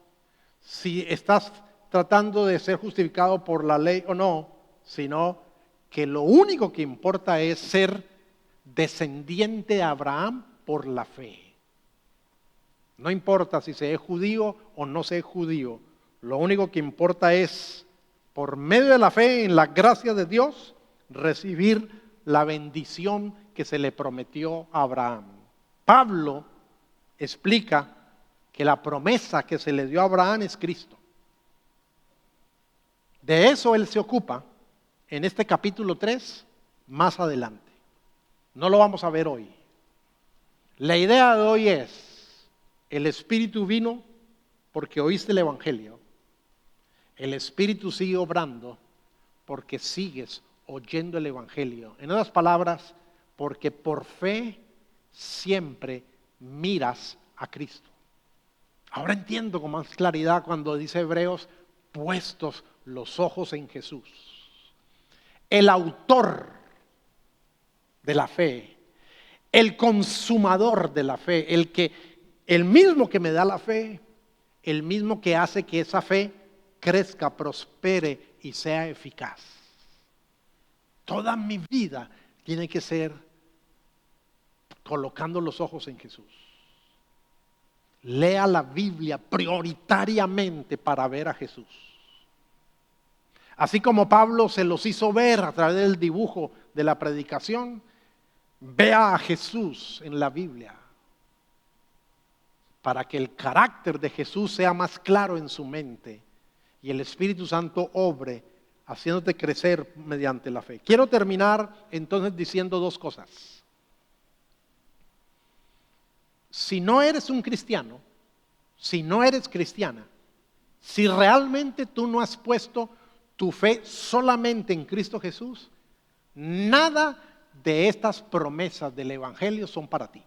si estás tratando de ser justificado por la ley o no, sino que lo único que importa es ser descendiente de Abraham por la fe. No importa si se es judío o no se es judío, lo único que importa es, por medio de la fe en la gracia de Dios, recibir la bendición que se le prometió a Abraham. Pablo explica que la promesa que se le dio a Abraham es Cristo. De eso él se ocupa en este capítulo 3 más adelante. No lo vamos a ver hoy. La idea de hoy es, el Espíritu vino porque oíste el Evangelio. El Espíritu sigue obrando porque sigues oyendo el Evangelio. En otras palabras, porque por fe siempre miras a Cristo. Ahora entiendo con más claridad cuando dice Hebreos, puestos los ojos en Jesús. El autor de la fe, el consumador de la fe, el mismo que me da la fe, el mismo que hace que esa fe crezca, prospere y sea eficaz. Toda mi vida tiene que ser colocando los ojos en Jesús. Lea la Biblia prioritariamente para ver a Jesús. Así como Pablo se los hizo ver a través del dibujo de la predicación, vea a Jesús en la Biblia para que el carácter de Jesús sea más claro en su mente y el Espíritu Santo obre haciéndote crecer mediante la fe. Quiero terminar entonces diciendo dos cosas. Si no eres un cristiano, si no eres cristiana, si realmente tú no has puesto tu fe solamente en Cristo Jesús, nada de estas promesas del Evangelio son para ti.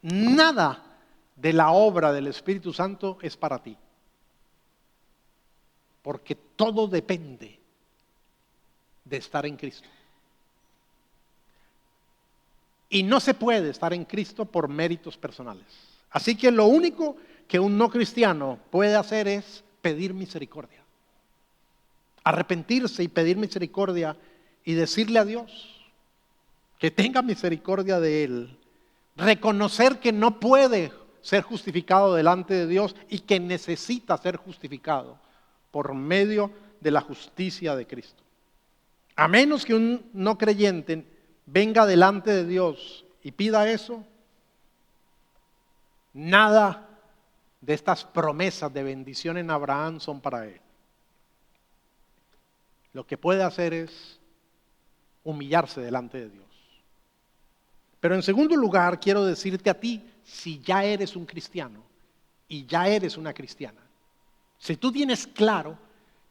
Nada de la obra del Espíritu Santo es para ti. Porque todo depende de estar en Cristo. Y no se puede estar en Cristo por méritos personales. Así que lo único que un no cristiano puede hacer es pedir misericordia. Arrepentirse y pedir misericordia y decirle a Dios que tenga misericordia de él. Reconocer que no puede ser justificado delante de Dios y que necesita ser justificado por medio de la justicia de Cristo. A menos que un no creyente venga delante de Dios y pida eso, nada de estas promesas de bendición en Abraham son para él. Lo que puede hacer es humillarse delante de Dios. Pero en segundo lugar, quiero decirte a ti, si ya eres un cristiano y ya eres una cristiana, si tú tienes claro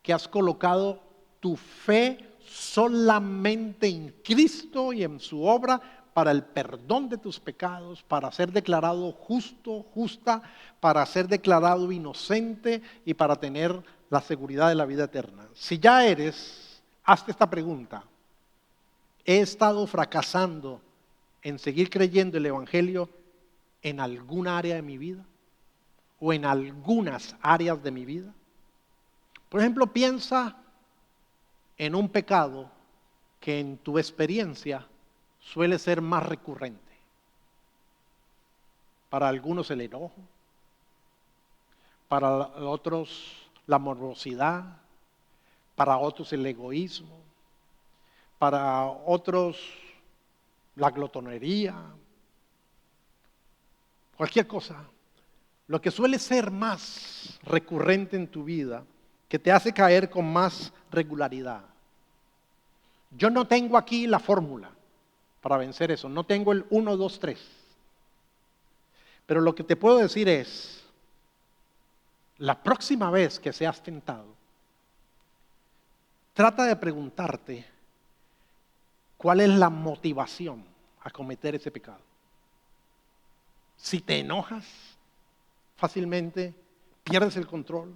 que has colocado tu fe solamente en Cristo y en su obra para el perdón de tus pecados, para ser declarado justo, justa, para ser declarado inocente y para tener la seguridad de la vida eterna. Si ya eres, hazte esta pregunta: ¿he estado fracasando en seguir creyendo el Evangelio en alguna área de mi vida? ¿O en algunas áreas de mi vida? Por ejemplo, piensa en un pecado que en tu experiencia suele ser más recurrente. Para algunos el enojo, para otros la morbosidad, para otros el egoísmo, para otros la glotonería, cualquier cosa. Lo que suele ser más recurrente en tu vida, que te hace caer con más regularidad. Yo no tengo aquí la fórmula para vencer eso, no tengo el 1, 2, 3. Pero lo que te puedo decir es, la próxima vez que seas tentado, trata de preguntarte cuál es la motivación a cometer ese pecado. Si te enojas fácilmente, pierdes el control.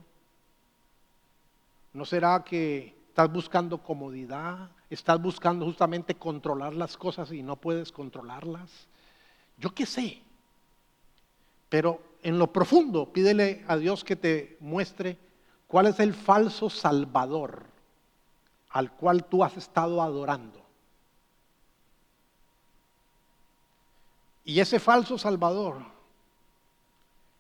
¿No será que estás buscando comodidad? ¿Estás buscando justamente controlar las cosas y no puedes controlarlas? Yo qué sé. Pero en lo profundo, pídele a Dios que te muestre cuál es el falso salvador al cual tú has estado adorando. Y ese falso salvador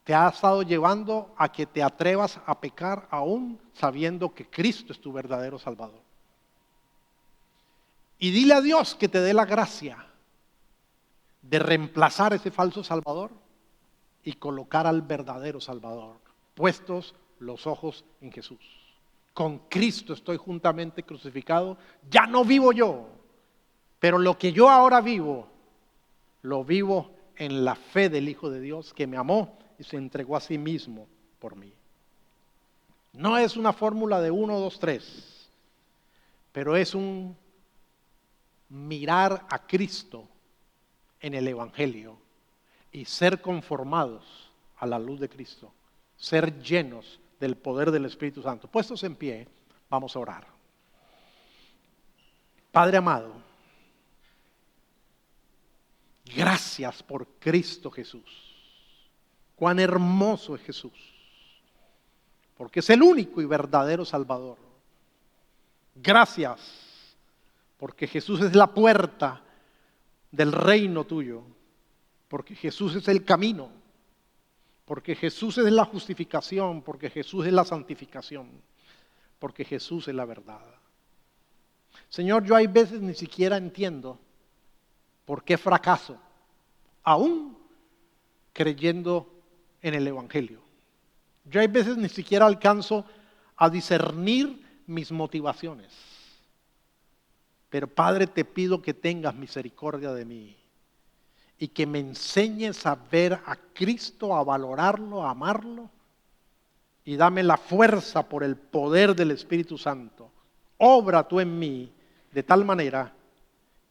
te ha estado llevando a que te atrevas a pecar aún sabiendo que Cristo es tu verdadero Salvador. Y dile a Dios que te dé la gracia de reemplazar ese falso Salvador y colocar al verdadero Salvador, puestos los ojos en Jesús. Con Cristo estoy juntamente crucificado, ya no vivo yo, pero lo que yo ahora vivo, lo vivo en la fe del Hijo de Dios que me amó y se entregó a sí mismo por mí. No es una fórmula de 1, 2, 3, pero es un mirar a Cristo en el Evangelio y ser conformados a la luz de Cristo, ser llenos del poder del Espíritu Santo. Puestos en pie, vamos a orar. Padre amado, gracias por Cristo Jesús. Cuán hermoso es Jesús, porque es el único y verdadero Salvador. Gracias, porque Jesús es la puerta del reino tuyo, porque Jesús es el camino, porque Jesús es la justificación, porque Jesús es la santificación, porque Jesús es la verdad. Señor, yo hay veces ni siquiera entiendo por qué fracaso, aún creyendo en el Evangelio. Yo hay veces ni siquiera alcanzo a discernir mis motivaciones. Pero Padre, te pido que tengas misericordia de mí y que me enseñes a ver a Cristo, a valorarlo, a amarlo, y dame la fuerza por el poder del Espíritu Santo. Obra tú en mí de tal manera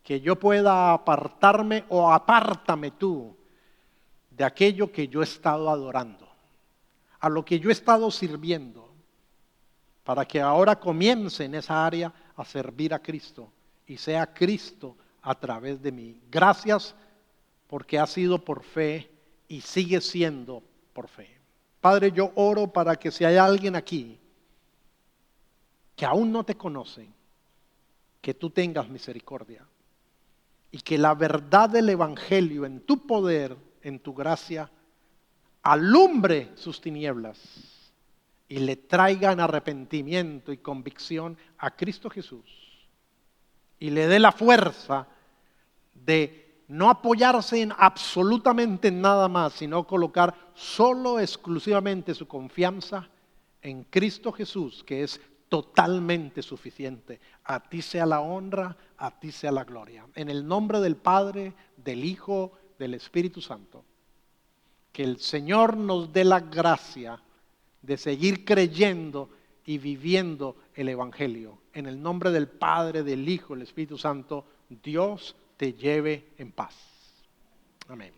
que yo pueda apartarme o apártame tú de aquello que yo he estado adorando, a lo que yo he estado sirviendo, para que ahora comience en esa área a servir a Cristo y sea Cristo a través de mí. Gracias porque ha sido por fe y sigue siendo por fe. Padre, yo oro para que si hay alguien aquí que aún no te conoce, que tú tengas misericordia y que la verdad del Evangelio en tu poder, en tu gracia, alumbre sus tinieblas y le traigan arrepentimiento y convicción a Cristo Jesús y le dé la fuerza de no apoyarse en absolutamente nada más, sino colocar solo exclusivamente su confianza en Cristo Jesús, que es totalmente suficiente. A ti sea la honra, a ti sea la gloria. En el nombre del Padre, del Hijo, del Espíritu Santo. Que el Señor nos dé la gracia de seguir creyendo y viviendo el Evangelio. En el nombre del Padre, del Hijo, del Espíritu Santo, Dios te lleve en paz. Amén.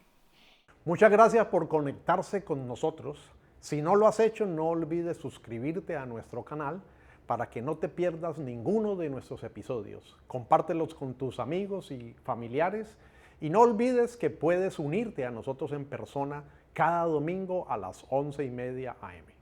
Muchas gracias por conectarse con nosotros. Si no lo has hecho, no olvides suscribirte a nuestro canal para que no te pierdas ninguno de nuestros episodios. Compártelos con tus amigos y familiares y no olvides que puedes unirte a nosotros en persona cada domingo a las 11:30 a.m.